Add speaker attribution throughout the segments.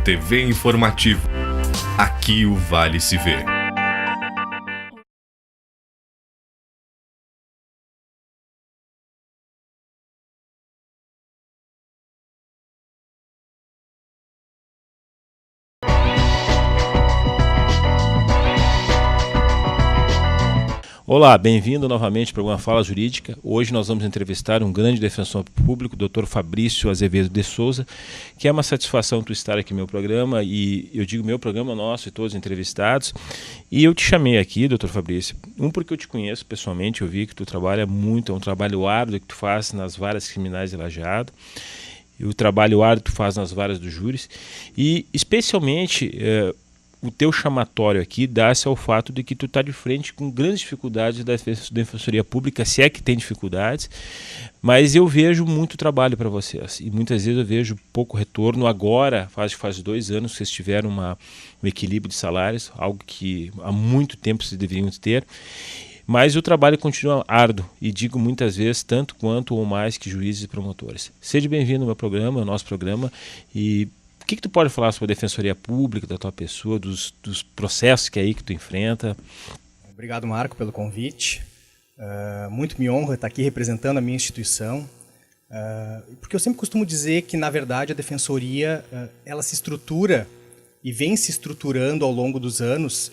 Speaker 1: TV Informativo. Aqui o Vale se vê.
Speaker 2: Olá, bem-vindo novamente ao programa Fala Jurídica. Hoje nós vamos entrevistar um grande defensor público, Dr. Fabrício Azevedo de Souza, que é uma satisfação tu estar aqui no meu programa, e eu digo meu programa nosso e todos os entrevistados. E eu te chamei aqui, Dr. Fabrício, porque eu te conheço pessoalmente, eu vi que tu trabalha muito, é um trabalho árduo que tu faz nas varas criminais de Lajeado, e o trabalho árduo que tu faz nas varas dos júris, e especialmente o teu chamatório aqui dá-se ao fato de que tu está de frente com grandes dificuldades da Defensoria Pública, se é que tem dificuldades, mas eu vejo muito trabalho para vocês e muitas vezes eu vejo pouco retorno. Agora, faz 2 anos que vocês tiveram um equilíbrio de salários, algo que há muito tempo vocês deveriam ter, mas o trabalho continua árduo e digo muitas vezes tanto quanto ou mais que juízes e promotores. Seja bem-vindo ao meu programa, ao nosso programa, e o que tu pode falar sobre a Defensoria Pública, da tua pessoa, dos processos que tu enfrenta?
Speaker 3: Obrigado, Marco, pelo convite. Muito me honra estar aqui representando a minha instituição, porque eu sempre costumo dizer que, na verdade, a Defensoria ela se estrutura e vem se estruturando ao longo dos anos,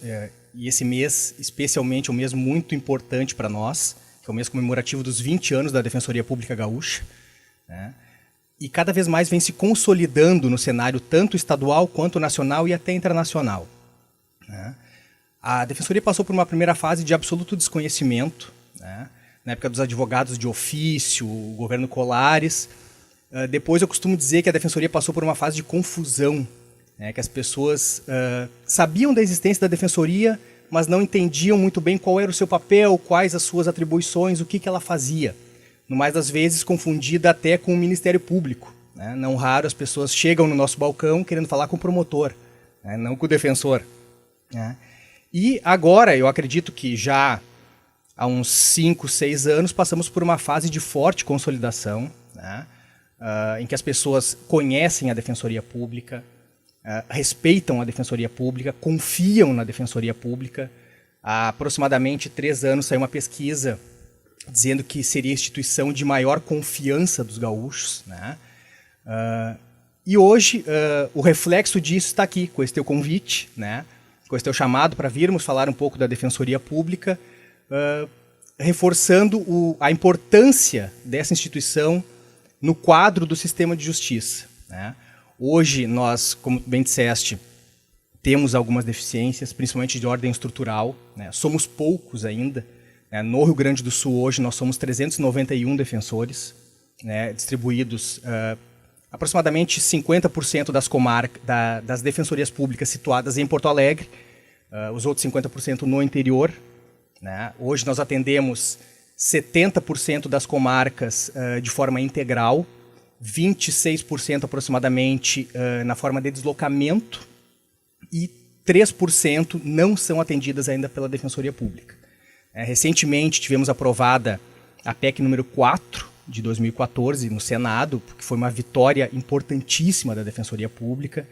Speaker 3: e esse mês, especialmente, é um mês muito importante para nós, que é o mês comemorativo dos 20 anos da Defensoria Pública Gaúcha, né? E cada vez mais vem se consolidando no cenário tanto estadual quanto nacional e até internacional, né? A Defensoria passou por uma primeira fase de absoluto desconhecimento, né? Na época dos advogados de ofício, o governo Colares. Depois eu costumo dizer que a Defensoria passou por uma fase de confusão, né? Que as pessoas sabiam da existência da Defensoria, mas não entendiam muito bem qual era o seu papel, quais as suas atribuições, o que ela fazia. No mais das vezes, confundida até com o Ministério Público, né? Não raro as pessoas chegam no nosso balcão querendo falar com o promotor, né? Não com o defensor, né? E agora, eu acredito que já há uns 5, 6 anos, passamos por uma fase de forte consolidação, né? Em que as pessoas conhecem a Defensoria Pública, respeitam a Defensoria Pública, confiam na Defensoria Pública. Há aproximadamente 3 anos saiu uma pesquisa dizendo que seria a instituição de maior confiança dos gaúchos, né? E hoje o reflexo disso está aqui, com esse teu convite, né? Com esse teu chamado para virmos falar um pouco da Defensoria Pública, reforçando a importância dessa instituição no quadro do sistema de justiça, né? Hoje nós, como bem disseste, temos algumas deficiências, principalmente de ordem estrutural, né? Somos poucos ainda. No Rio Grande do Sul, hoje, nós somos 391 defensores, né, distribuídos aproximadamente 50% das defensorias públicas situadas em Porto Alegre, os outros 50% no interior, né? Hoje nós atendemos 70% das comarcas de forma integral, 26% aproximadamente na forma de deslocamento e 3% não são atendidas ainda pela Defensoria Pública. Recentemente tivemos aprovada a PEC número 4 de 2014 no Senado, que foi uma vitória importantíssima da Defensoria Pública,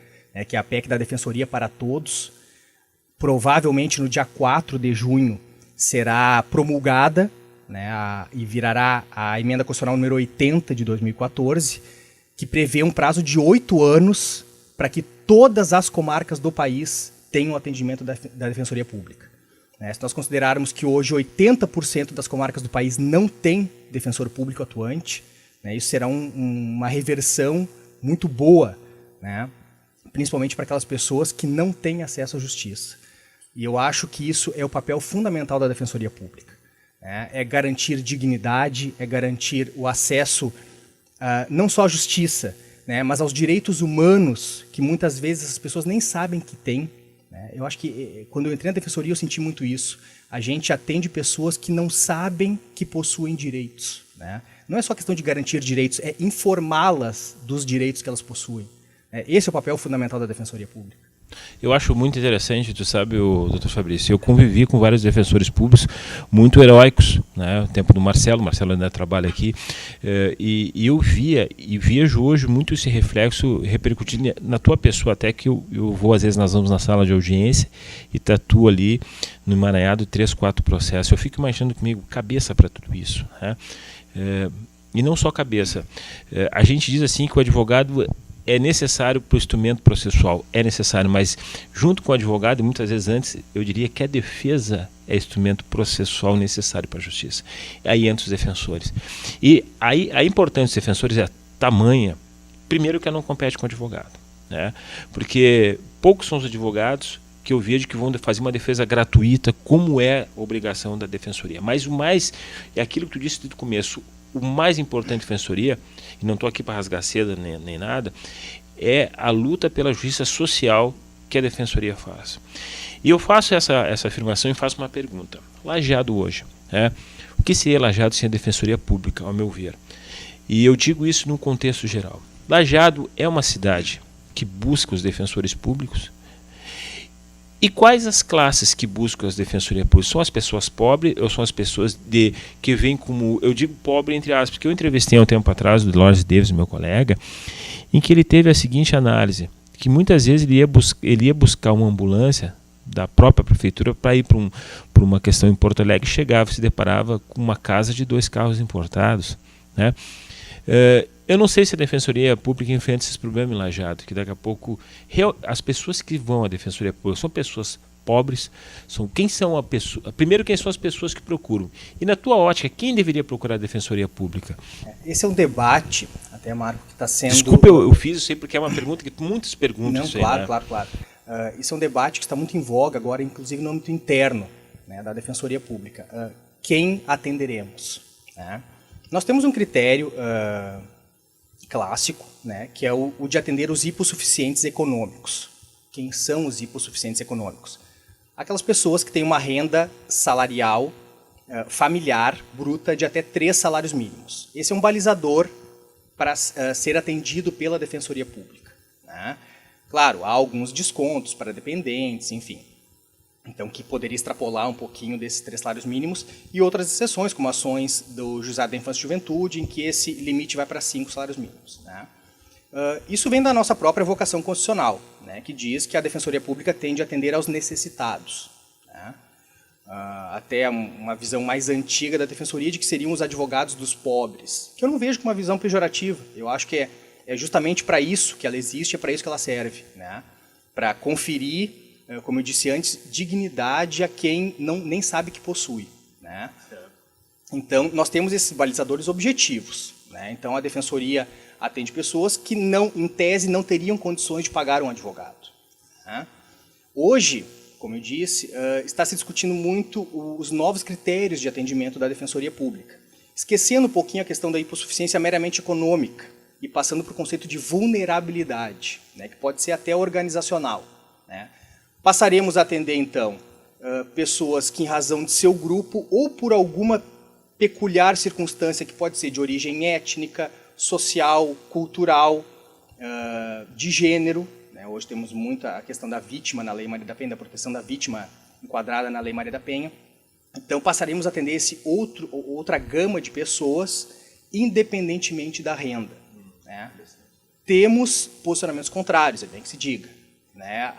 Speaker 3: que é a PEC da Defensoria para Todos. Provavelmente no dia 4 de junho será promulgada, né, e virará a emenda constitucional número 80 de 2014, que prevê um prazo de 8 anos para que todas as comarcas do país tenham atendimento da Defensoria Pública. Se nós considerarmos que hoje 80% das comarcas do país não tem defensor público atuante, né, isso será uma reversão muito boa, né, principalmente para aquelas pessoas que não têm acesso à justiça. E eu acho que isso é o papel fundamental da Defensoria Pública, né? É garantir dignidade, é garantir o acesso não só à justiça, né, mas aos direitos humanos que muitas vezes as pessoas nem sabem que têm. Eu acho que quando eu entrei na Defensoria eu senti muito isso. A gente atende pessoas que não sabem que possuem direitos, né? Não é só questão de garantir direitos, é informá-las dos direitos que elas possuem. Esse é o papel fundamental da Defensoria Pública.
Speaker 2: Eu acho muito interessante, tu sabe, o doutor Fabrício, eu convivi com vários defensores públicos muito heróicos, né? O tempo do Marcelo ainda trabalha aqui, e eu via e vejo hoje muito esse reflexo repercutindo na tua pessoa, até que eu vou, às vezes nós vamos na sala de audiência e tá tu ali no emaranhado 3, 4 processos. Eu fico imaginando comigo, cabeça para tudo isso, né? E não só cabeça. A gente diz assim que o advogado é necessário para o instrumento processual, é necessário, mas junto com o advogado, e muitas vezes antes, eu diria que a defesa é instrumento processual necessário para a justiça. Aí entram os defensores. E aí a importância dos defensores é tamanha, primeiro que não compete com o advogado, né? Porque poucos são os advogados que eu vejo que vão fazer uma defesa gratuita, como é a obrigação da defensoria. Mas o mais, é aquilo que tu disse desde o começo, o mais importante da defensoria, e não estou aqui para rasgar seda nem nada, é a luta pela justiça social que a defensoria faz. E eu faço essa afirmação e faço uma pergunta. Lajeado hoje, o que seria Lajeado sem a defensoria pública, ao meu ver? E eu digo isso num contexto geral. Lajeado é uma cidade que busca os defensores públicos. E quais as classes que buscam as defensorias públicas? São as pessoas pobres ou são as pessoas que vêm como, eu digo pobre entre aspas, porque eu entrevistei há um tempo atrás o Lawrence Davis, meu colega, em que ele teve a seguinte análise, que muitas vezes ele ia buscar uma ambulância da própria prefeitura para ir para uma questão em Porto Alegre, chegava e se deparava com uma casa de 2 carros importados, né? Eu não sei se a Defensoria Pública enfrenta esses problemas em Lajeado, que daqui a pouco as pessoas que vão à Defensoria Pública são pessoas pobres, quem são a pessoa, primeiro quem são as pessoas que procuram, e na tua ótica, quem deveria procurar a Defensoria Pública?
Speaker 3: Esse é um debate, até Marco, que está sendo...
Speaker 2: Desculpa, eu fiz isso aí porque é uma pergunta que muitas perguntam.
Speaker 3: Não,
Speaker 2: isso
Speaker 3: claro,
Speaker 2: aí, né?
Speaker 3: claro. Isso é um debate que está muito em voga agora, inclusive no âmbito interno, né, da Defensoria Pública. Quem atenderemos? Né? Nós temos um critério clássico, né, que é o de atender os hipossuficientes econômicos. Quem são os hipossuficientes econômicos? Aquelas pessoas que têm uma renda salarial familiar bruta de até 3 salários mínimos. Esse é um balizador para ser atendido pela Defensoria Pública, né? Claro, há alguns descontos para dependentes, enfim. Então, que poderia extrapolar um pouquinho desses 3 salários mínimos, e outras exceções, como ações do Juizado da Infância e Juventude, em que esse limite vai para 5 salários mínimos, né? Isso vem da nossa própria vocação constitucional, né, que diz que a Defensoria Pública tende a atender aos necessitados, né? Até uma visão mais antiga da Defensoria de que seriam os advogados dos pobres, que eu não vejo como uma visão pejorativa. Eu acho que é justamente para isso que ela existe, é para isso que ela serve, né? Para conferir, como eu disse antes, dignidade a quem nem sabe que possui, né? Então, nós temos esses balizadores objetivos, né? Então, a Defensoria atende pessoas que, em tese, não teriam condições de pagar um advogado, né? Hoje, como eu disse, está se discutindo muito os novos critérios de atendimento da Defensoria Pública, esquecendo um pouquinho a questão da hipossuficiência meramente econômica e passando para o conceito de vulnerabilidade, né, que pode ser até organizacional, né? Passaremos a atender, então, pessoas que, em razão de seu grupo ou por alguma peculiar circunstância que pode ser de origem étnica, social, cultural, de gênero, né? Hoje temos muito a questão da vítima na Lei Maria da Penha, da proteção da vítima enquadrada na Lei Maria da Penha. Então, passaremos a atender outra gama de pessoas, independentemente da renda, né? Temos posicionamentos contrários, é bem que se diga, né?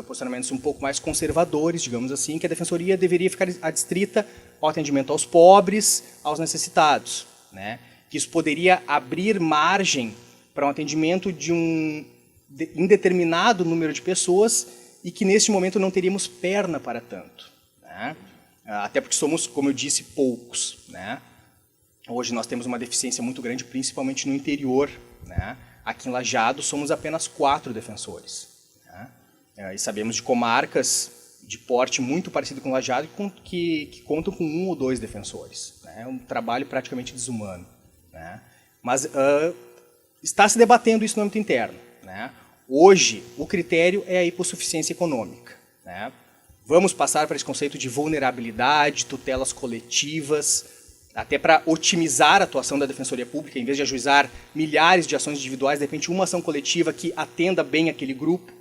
Speaker 3: Posicionamentos um pouco mais conservadores, digamos assim, que a Defensoria deveria ficar adstrita ao atendimento aos pobres, aos necessitados, né? Que isso poderia abrir margem para um atendimento de um indeterminado número de pessoas e que, neste momento, não teríamos perna para tanto, né? Até porque somos, como eu disse, poucos, né? Hoje nós temos uma deficiência muito grande, principalmente no interior, né? Aqui em Lajeado somos apenas 4 defensores, né? E sabemos de comarcas de porte muito parecido com Lajeado que contam com 1 ou 2 defensores, né? É um trabalho praticamente desumano, né? Mas está se debatendo isso no âmbito interno, né? Hoje, o critério é a hipossuficiência econômica, né? Vamos passar para esse conceito de vulnerabilidade, tutelas coletivas, até para otimizar a atuação da Defensoria Pública, em vez de ajuizar milhares de ações individuais, de repente uma ação coletiva que atenda bem aquele grupo.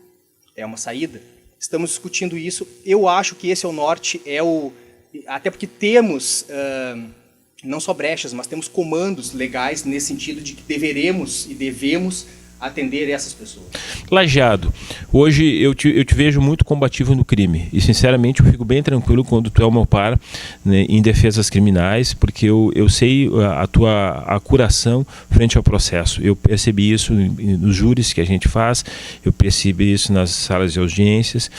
Speaker 3: é uma saída. Estamos discutindo isso. Eu acho que esse é o norte, até porque temos não só brechas, mas temos comandos legais nesse sentido de que deveremos e devemos atender essas pessoas.
Speaker 2: Lajeado, hoje eu te vejo muito combativo no crime e sinceramente eu fico bem tranquilo quando tu é o meu par, né, em defesas criminais, porque eu sei a tua acuração frente ao processo. Eu percebi isso nos júris que a gente faz, eu percebi isso nas salas de audiências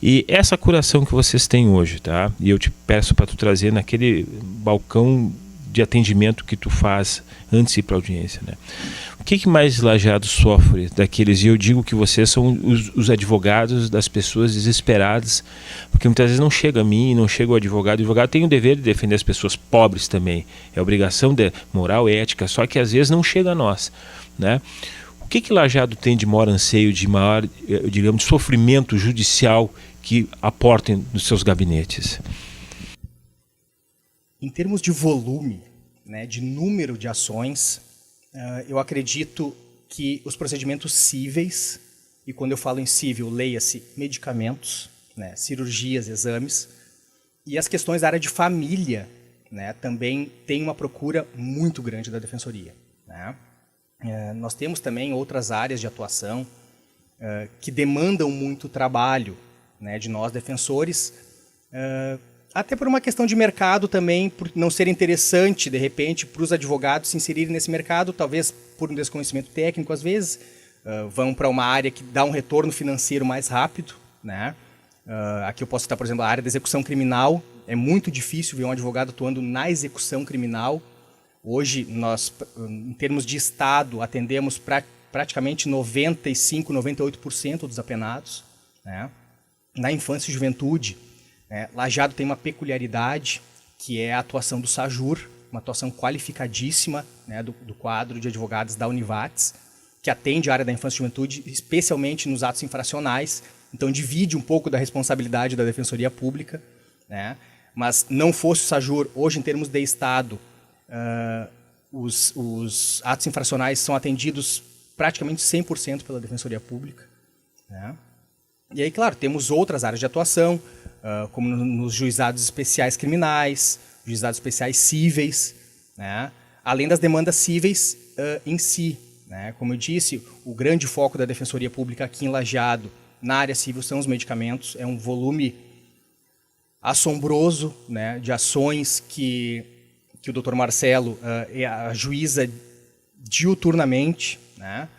Speaker 2: e essa acuração que vocês têm hoje, tá? E eu te peço para tu trazer naquele balcão de atendimento que tu faz antes de ir para a audiência, né? O que mais Lajeado sofre daqueles, e eu digo que vocês são os advogados das pessoas desesperadas, porque muitas vezes não chega a mim, não chega o advogado tem o dever de defender as pessoas pobres também, é obrigação de moral, ética, só que às vezes não chega a nós, né? O que Lajeado tem de maior anseio, de maior, digamos, de sofrimento judicial que aportem nos seus gabinetes?
Speaker 3: Em termos de volume, né, de número de ações, eu acredito que os procedimentos cíveis, e quando eu falo em cível, leia-se medicamentos, né, cirurgias, exames, e as questões da área de família, né, também tem uma procura muito grande da Defensoria, né? Nós temos também outras áreas de atuação que demandam muito trabalho, né, de nós defensores, até por uma questão de mercado também, por não ser interessante, de repente, para os advogados se inserirem nesse mercado, talvez por um desconhecimento técnico, às vezes, vão para uma área que dá um retorno financeiro mais rápido, né? Aqui eu posso citar, por exemplo, a área da execução criminal. É muito difícil ver um advogado atuando na execução criminal. Hoje, nós, em termos de Estado, atendemos praticamente 95%, 98% dos apenados, né? Na infância e juventude, Lajeado tem uma peculiaridade, que é a atuação do SAJUR, uma atuação qualificadíssima, né, do quadro de advogados da Univates, que atende a área da infância e juventude, especialmente nos atos infracionais, então divide um pouco da responsabilidade da Defensoria Pública, né? Mas não fosse o SAJUR, hoje em termos de Estado, os atos infracionais são atendidos praticamente 100% pela Defensoria Pública, né? E aí, claro, temos outras áreas de atuação, como nos juizados especiais criminais, juizados especiais cíveis, né? Além das demandas cíveis em si, né? Como eu disse, o grande foco da Defensoria Pública aqui em Lajeado, na área civil, são os medicamentos. É um volume assombroso, né, de ações que o Dr. Marcelo ajuiza diuturnamente, né?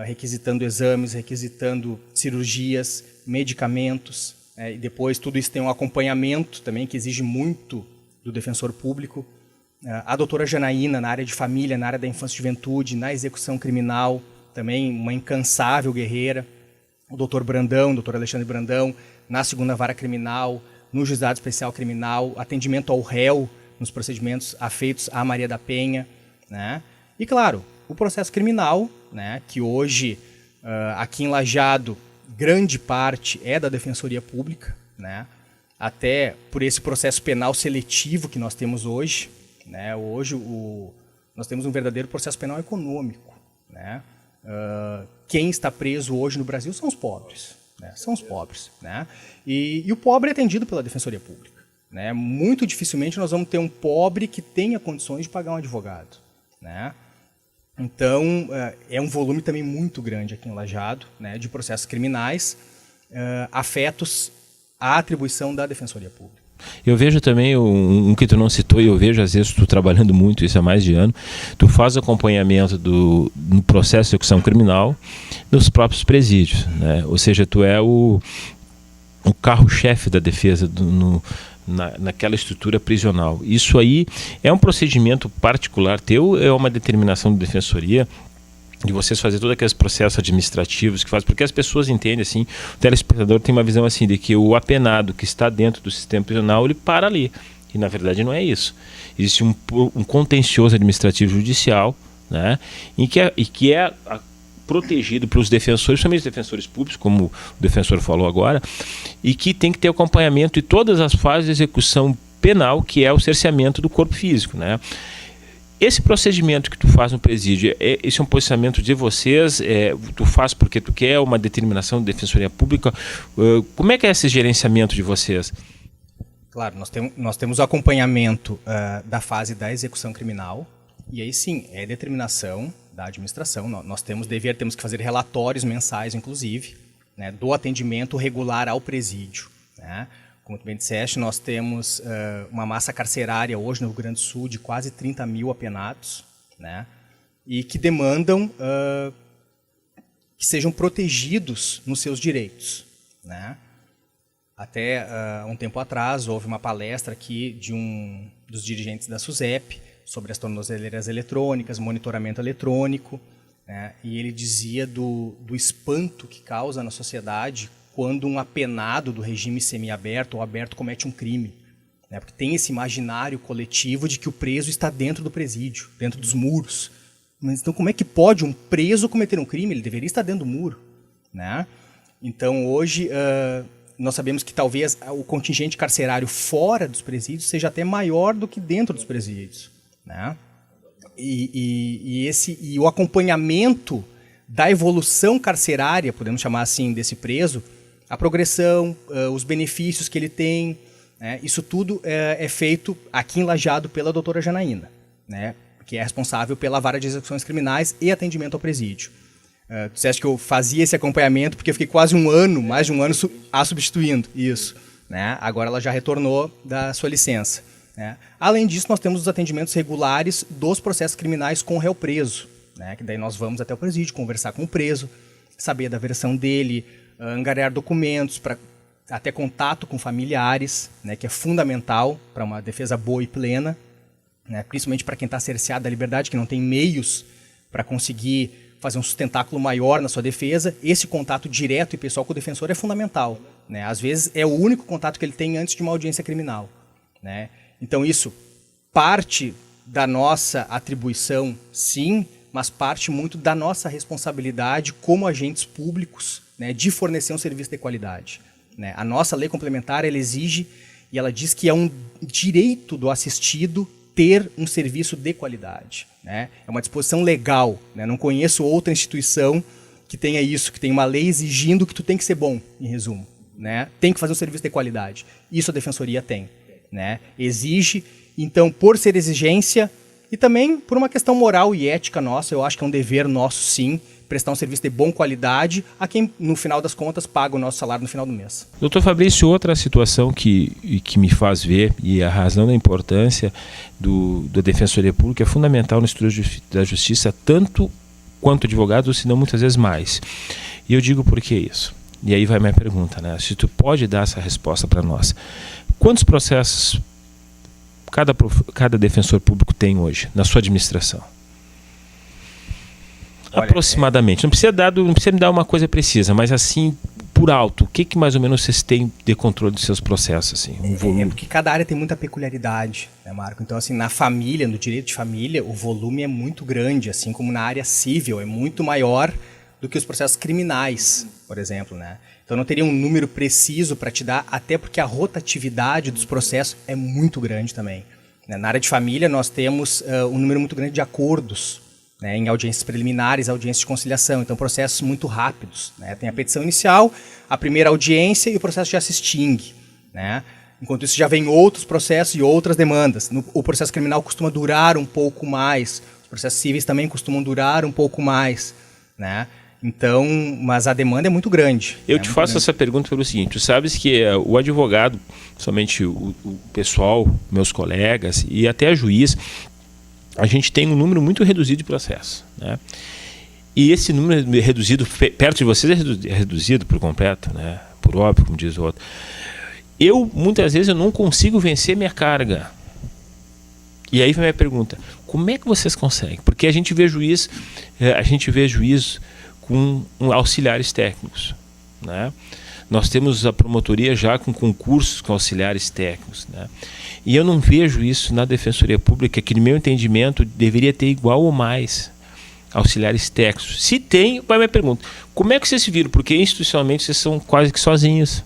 Speaker 3: Requisitando exames, requisitando cirurgias, medicamentos, e depois tudo isso tem um acompanhamento também que exige muito do defensor público. A doutora Janaína, na área de família, na área da infância e juventude, na execução criminal, também uma incansável guerreira. O doutor Brandão, doutor Alexandre Brandão, na segunda vara criminal, no juizado especial criminal, atendimento ao réu nos procedimentos afeitos à Maria da Penha, né? E, claro, o processo criminal, né, que hoje, aqui em Lajeado, grande parte é da Defensoria Pública, né? Até por esse processo penal seletivo que nós temos hoje, né? Hoje nós temos um verdadeiro processo penal econômico, né? Quem está preso hoje no Brasil são os pobres, né? São os pobres, né? E o pobre é atendido pela Defensoria Pública, né? Muito dificilmente nós vamos ter um pobre que tenha condições de pagar um advogado, né? Então, é um volume também muito grande aqui em Lajeado, né, de processos criminais afetos à atribuição da Defensoria Pública.
Speaker 2: Eu vejo também um que tu não citou, e eu vejo às vezes tu trabalhando muito isso há mais de ano, tu faz acompanhamento no processo de execução criminal nos próprios presídios, né? Ou seja, tu é o carro-chefe da defesa naquela estrutura prisional. Isso aí é um procedimento particular teu, é uma determinação da Defensoria de vocês fazer todos aqueles processos administrativos que fazem, porque as pessoas entendem assim, o telespectador tem uma visão assim de que o apenado que está dentro do sistema prisional, ele para ali, e na verdade não é isso. Existe um contencioso administrativo judicial, né, e que é protegido pelos defensores, também os defensores públicos, como o defensor falou agora, e que tem que ter acompanhamento em todas as fases de execução penal, que é o cerceamento do corpo físico, né? Esse procedimento que tu faz no presídio, esse é um posicionamento de vocês? Tu faz porque tu quer, uma determinação da Defensoria Pública? Como é que é esse gerenciamento de vocês?
Speaker 3: Claro, nós temos o acompanhamento da fase da execução criminal, e aí sim, é determinação da administração. Nós temos que fazer relatórios mensais, inclusive, né, do atendimento regular ao presídio, né? Como tu bem disseste, nós temos uma massa carcerária hoje no Rio Grande do Sul de quase 30 mil apenados, né? E que demandam que sejam protegidos nos seus direitos, né? Até um tempo atrás houve uma palestra aqui de um dos dirigentes da SUSEP sobre as tornozeleiras eletrônicas, monitoramento eletrônico, né? E ele dizia do espanto que causa na sociedade quando um apenado do regime semiaberto ou aberto comete um crime, né? Porque tem esse imaginário coletivo de que o preso está dentro do presídio, dentro dos muros. Mas então como é que pode um preso cometer um crime? Ele deveria estar dentro do muro, né? Então hoje nós sabemos que talvez o contingente carcerário fora dos presídios seja até maior do que dentro dos presídios, né? E o acompanhamento da evolução carcerária, podemos chamar assim, desse preso, a progressão, os benefícios que ele tem, né? Isso tudo é feito aqui em Lajeado pela doutora Janaína, né? Que é responsável pela vara de execuções criminais e atendimento ao presídio. Tu disseste que eu fazia esse acompanhamento porque eu fiquei quase mais de um ano substituindo isso, né? Agora ela já retornou da sua licença, né? Além disso, nós temos os atendimentos regulares dos processos criminais com o réu preso, né? Que daí nós vamos até o presídio, conversar com o preso, saber da versão dele, angariar documentos, até contato com familiares, né? Que é fundamental para uma defesa boa e plena, né? Principalmente para quem está cerceado da liberdade, que não tem meios para conseguir fazer um sustentáculo maior na sua defesa. Esse contato direto e pessoal com o defensor é fundamental, né? Às vezes é o único contato que ele tem antes de uma audiência criminal, né? Então isso parte da nossa atribuição, sim, mas parte muito da nossa responsabilidade como agentes públicos, né, de fornecer um serviço de qualidade, né? A nossa lei complementar, ela exige e ela diz que é um direito do assistido ter um serviço de qualidade, né? É uma disposição legal, né? Não conheço outra instituição que tenha isso, que tenha uma lei exigindo que tu tem que ser bom, em resumo, né? Tem que fazer um serviço de qualidade. Isso a Defensoria tem, né? Exige, então, por ser exigência e também por uma questão moral e ética nossa, eu acho que é um dever nosso, sim, prestar um serviço de boa qualidade a quem, no final das contas, paga o nosso salário no final do mês.
Speaker 2: Doutor Fabrício, outra situação que me faz ver, e a razão da importância da Defensoria Pública é fundamental no estudo da justiça, tanto quanto advogados, se não muitas vezes mais. E eu digo por que isso. E aí vai minha pergunta, né? Se tu pode dar essa resposta para nós. Quantos processos cada defensor público tem hoje na sua administração? Olha, aproximadamente. Não precisa me dar uma coisa precisa, mas assim, por alto, o que mais ou menos vocês têm de controle dos seus processos? Assim, um volume?
Speaker 3: Porque cada área tem muita peculiaridade, né, Marco? Então, assim, na família, no direito de família, o volume é muito grande, assim como na área civil, é muito maior do que os processos criminais, por exemplo, né? Então, não teria um número preciso para te dar, até porque a rotatividade dos processos é muito grande também, né? Na área de família, nós temos um número muito grande de acordos, né, em audiências preliminares, audiências de conciliação, então processos muito rápidos, né? Tem a petição inicial, a primeira audiência e o processo já se extingue, né? Enquanto isso já vem outros processos e outras demandas. O processo criminal costuma durar um pouco mais, os processos cíveis também costumam durar um pouco mais, né? Então, mas a demanda é muito grande.
Speaker 2: Eu te faço essa pergunta pelo seguinte: tu sabes que o advogado, somente o pessoal, meus colegas e até a juiz, a gente tem um número muito reduzido de processos, né? E esse número reduzido, perto de vocês, é reduzido por completo, né? Por óbvio, como diz o outro. Muitas vezes, eu não consigo vencer minha carga. E aí vem a minha pergunta: como é que vocês conseguem? Porque a gente vê juiz com auxiliares técnicos, né? Nós temos a promotoria já com concursos com auxiliares técnicos, né? E eu não vejo isso na Defensoria Pública, que no meu entendimento deveria ter igual ou mais auxiliares técnicos. Se tem, vai a minha pergunta: como é que vocês se viram? Porque institucionalmente vocês são quase que sozinhos,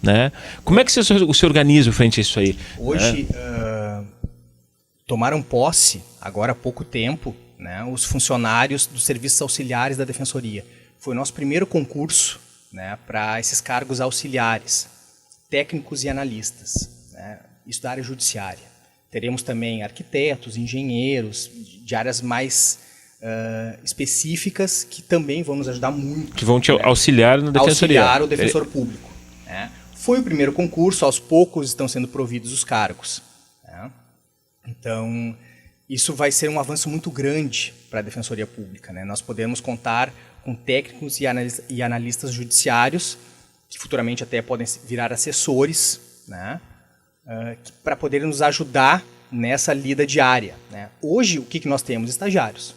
Speaker 2: né? Como é que você se organiza frente a isso aí?
Speaker 3: Hoje, tomaram posse, agora há pouco tempo, né, os funcionários dos serviços auxiliares da Defensoria. Foi o nosso primeiro concurso, né, para esses cargos auxiliares, técnicos e analistas, né, isso da área judiciária. Teremos também arquitetos, engenheiros, de áreas mais específicas que também vão nos ajudar muito.
Speaker 2: Que vão te auxiliar na Defensoria.
Speaker 3: Auxiliar o defensor público. Né? Foi o primeiro concurso, aos poucos estão sendo providos os cargos. Né? Então, isso vai ser um avanço muito grande para a Defensoria Pública. Né? Nós podemos contar com técnicos e analistas judiciários, que futuramente até podem virar assessores, né? Para poderem nos ajudar nessa lida diária. Né? Hoje, o que nós temos? Estagiários.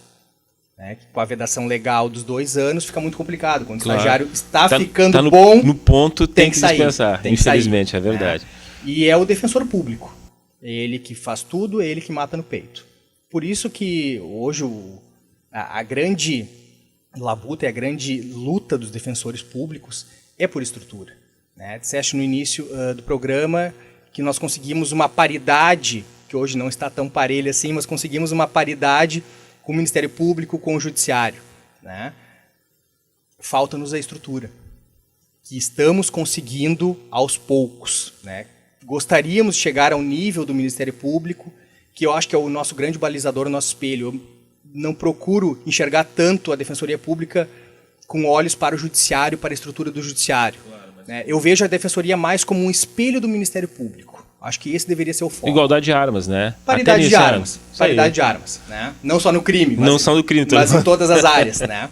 Speaker 3: Né? Com a vedação legal dos 2 anos, fica muito complicado. Quando o estagiário está ficando bom,
Speaker 2: no ponto tem que
Speaker 3: sair,
Speaker 2: dispensar. Infelizmente, é verdade.
Speaker 3: E é o defensor público. É ele que faz tudo, é ele que mata no peito. Por isso que hoje a grande labuta e a grande luta dos defensores públicos é por estrutura. Né? Disseste no início do programa que nós conseguimos uma paridade, que hoje não está tão parelha assim, mas conseguimos uma paridade com o Ministério Público, com o Judiciário. Né? Falta-nos a estrutura, que estamos conseguindo aos poucos. Né? Gostaríamos de chegar ao nível do Ministério Público, que eu acho que é o nosso grande balizador, o nosso espelho. Eu não procuro enxergar tanto a Defensoria Pública com olhos para o Judiciário, para a estrutura do Judiciário. Né? Eu vejo a Defensoria mais como um espelho do Ministério Público. Acho que esse deveria ser o foco.
Speaker 2: Igualdade de armas, né?
Speaker 3: Paridade de armas. Paridade de armas. Né? Não só no crime, mas em todas as áreas. Né?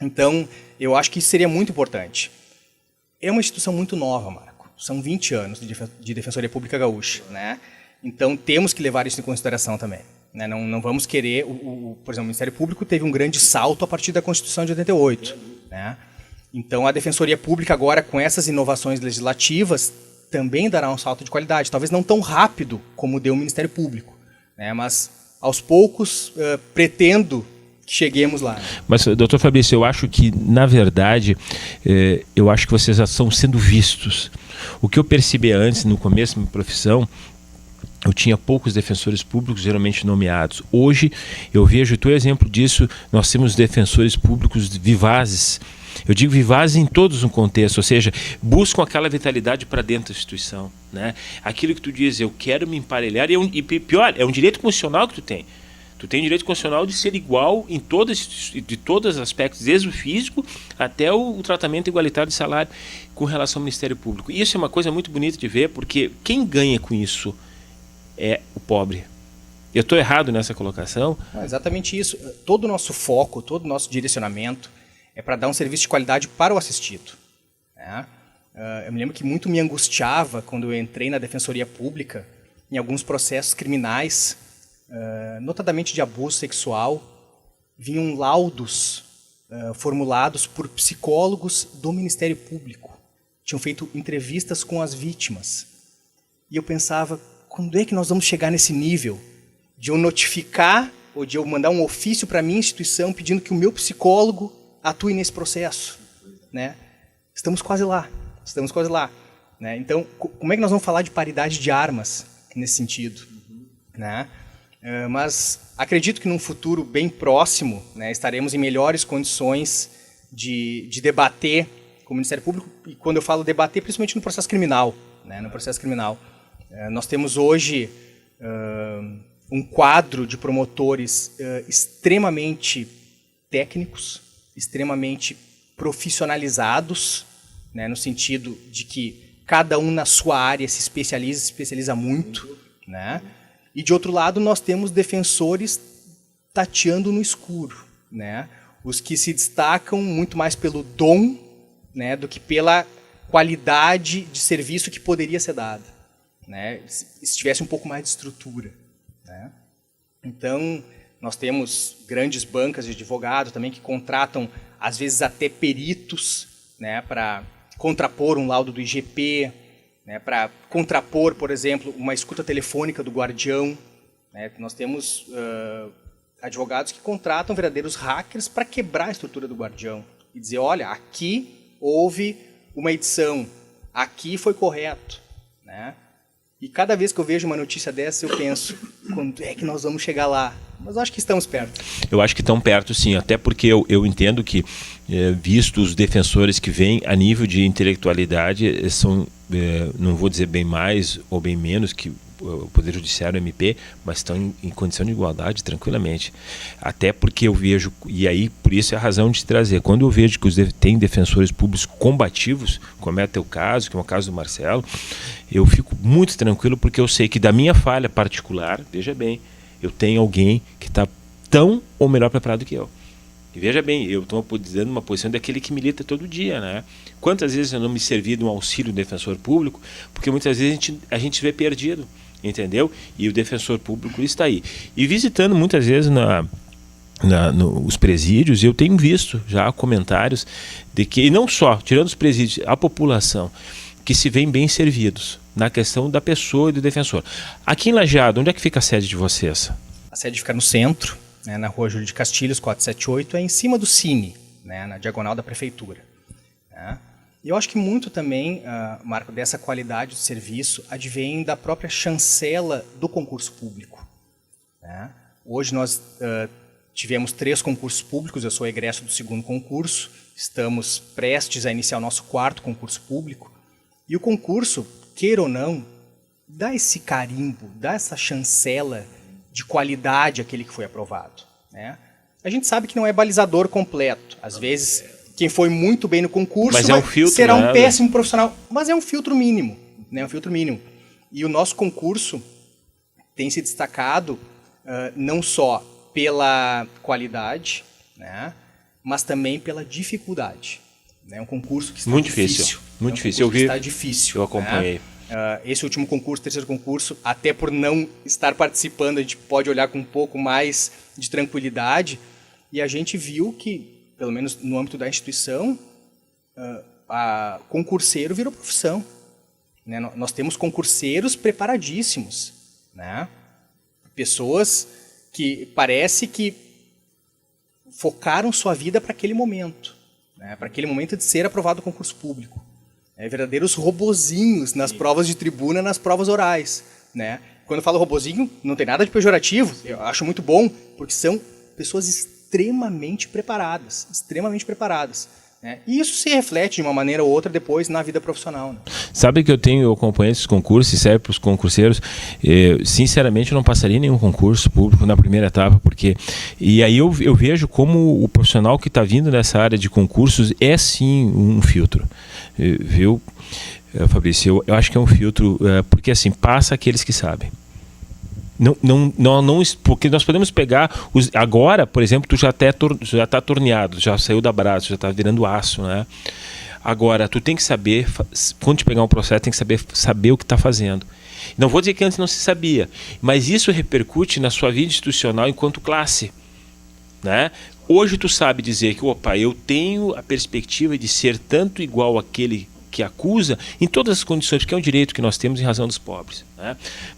Speaker 3: Então, eu acho que isso seria muito importante. É uma instituição muito nova, Marco. São 20 anos de Defensoria Pública Gaúcha. Né? Então, temos que levar isso em consideração também. Né? Não vamos querer... por exemplo, o Ministério Público teve um grande salto a partir da Constituição de 88. Né? Então, a Defensoria Pública agora, com essas inovações legislativas, também dará um salto de qualidade. Talvez não tão rápido como deu o Ministério Público, né? Mas, aos poucos, pretendo que cheguemos lá.
Speaker 2: Mas, doutor Fabrício, eu acho que, na verdade, eu acho que vocês já estão sendo vistos. O que eu percebi antes, no começo da minha profissão, eu tinha poucos defensores públicos, geralmente nomeados. Hoje, eu vejo, e tu é exemplo disso, nós temos defensores públicos vivazes. Eu digo vivazes em todos um contexto, ou seja, buscam aquela vitalidade para dentro da instituição. Né? Aquilo que tu diz, eu quero me emparelhar, e pior, é um direito constitucional que tu tem. Tu tem direito constitucional de ser igual em de todos os aspectos, desde o físico até o tratamento igualitário de salário com relação ao Ministério Público. E isso é uma coisa muito bonita de ver, porque quem ganha com isso é o pobre. Eu estou errado nessa colocação?
Speaker 3: Não, exatamente isso. Todo o nosso foco, todo o nosso direcionamento é para dar um serviço de qualidade para o assistido. Né? Eu me lembro que muito me angustiava quando eu entrei na Defensoria Pública em alguns processos criminais, notadamente de abuso sexual, vinham laudos formulados por psicólogos do Ministério Público. Tinham feito entrevistas com as vítimas. E eu pensava, quando é que nós vamos chegar nesse nível de eu notificar ou de eu mandar um ofício para a minha instituição pedindo que o meu psicólogo atue nesse processo? Né? Estamos quase lá. Né? Então, como é que nós vamos falar de paridade de armas nesse sentido? Né? Mas acredito que num futuro bem próximo, né, estaremos em melhores condições de debater com o Ministério Público, e quando eu falo debater, principalmente no processo criminal. Né, no processo criminal. Nós temos hoje um quadro de promotores extremamente técnicos, extremamente profissionalizados, né, no sentido de que cada um na sua área se especializa muito, né? E de outro lado nós temos defensores tateando no escuro, né? Os que se destacam muito mais pelo dom, né, do que pela qualidade de serviço que poderia ser dada, né? Se tivesse um pouco mais de estrutura, né? Então, nós temos grandes bancas de advogado também que contratam, às vezes, até peritos, né, para contrapor um laudo do IGP, né, para contrapor, por exemplo, uma escuta telefônica do guardião. Né? Nós temos advogados que contratam verdadeiros hackers para quebrar a estrutura do guardião e dizer, olha, aqui houve uma edição, aqui foi correto. Né? E cada vez que eu vejo uma notícia dessa, eu penso, quando é que nós vamos chegar lá? Mas eu acho que estamos perto.
Speaker 2: Eu acho que estão perto, sim, até porque eu entendo que, visto os defensores que vêm a nível de intelectualidade, são, não vou dizer bem mais ou bem menos que o Poder Judiciário, o MP, mas estão em condição de igualdade tranquilamente. Até porque eu vejo, e aí por isso é a razão de te trazer, quando eu vejo que tem defensores públicos combativos, como é o teu caso, que é o caso do Marcelo, eu fico muito tranquilo porque eu sei que da minha falha particular, veja bem, eu tenho alguém que está tão ou melhor preparado que eu. E veja bem, eu estou dizendo uma posição daquele que milita todo dia, né? Quantas vezes eu não me servi de um auxílio do defensor público, porque muitas vezes a gente se vê perdido, entendeu? E o defensor público está aí. E visitando muitas vezes nos presídios, eu tenho visto já comentários de que, e não só, tirando os presídios, a população, que se veem bem servidos na questão da pessoa e do defensor. Aqui em Lajeado, onde é que fica a sede de vocês?
Speaker 3: A sede fica no centro, né, na rua Júlio de Castilhos, 478, é em cima do Cine, né, na diagonal da prefeitura. Né? E eu acho que muito também, Marco, dessa qualidade de serviço advém da própria chancela do concurso público. Né? Hoje nós tivemos 3 concursos públicos, eu sou egresso do 2º concurso, estamos prestes a iniciar o nosso 4º concurso público, e o concurso, queira ou não, dá esse carimbo, dá essa chancela de qualidade àquele que foi aprovado. Né? A gente sabe que não é balizador completo. Às vezes, quem foi muito bem no concurso será um péssimo profissional, mas é um filtro mínimo. Né? Um filtro mínimo. E o nosso concurso tem se destacado não só pela qualidade, né? Mas também pela dificuldade. É um concurso que está
Speaker 2: muito difícil. Muito difícil. Eu vi.
Speaker 3: Está difícil.
Speaker 2: Eu acompanhei.
Speaker 3: Né? Esse último concurso, 3º concurso, até por não estar participando, a gente pode olhar com um pouco mais de tranquilidade. E a gente viu que, pelo menos no âmbito da instituição, a concurseiro virou profissão. Né? Nós temos concurseiros preparadíssimos. Né? Pessoas que parece que focaram sua vida para aquele momento. Né? Para aquele momento de ser aprovado o concurso público. Verdadeiros robozinhos nas provas de tribuna, nas provas orais. Né? Quando eu falo robozinho, não tem nada de pejorativo, eu acho muito bom, porque são pessoas extremamente preparadas. Né? E isso se reflete de uma maneira ou outra depois na vida profissional. Né?
Speaker 2: Sabe que eu acompanho esses concursos e serve para os concurseiros. Sinceramente, eu não passaria nenhum concurso público na primeira etapa, porque... E aí eu vejo como o profissional que está vindo nessa área de concursos é sim um filtro. Viu, Fabrício? Eu acho que é um filtro, porque assim, passa aqueles que sabem. Não, porque nós podemos pegar agora, por exemplo, tu já está torneado, já saiu da brasa, já está virando aço, né? Agora, tu tem que saber, quando te pegar um processo, tem que saber o que está fazendo. Não vou dizer que antes não se sabia, mas isso repercute na sua vida institucional enquanto classe, né? Hoje tu sabe dizer que, eu tenho a perspectiva de ser tanto igual àquele que acusa, em todas as condições, porque é um direito que nós temos em razão dos pobres. Né?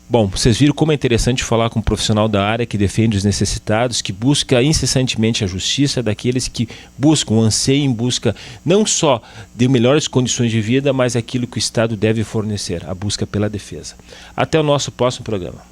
Speaker 2: Bom, vocês viram como é interessante falar com um profissional da área que defende os necessitados, que busca incessantemente a justiça daqueles que buscam, anseiam em busca não só de melhores condições de vida, mas aquilo que o Estado deve fornecer, a busca pela defesa. Até o nosso próximo programa.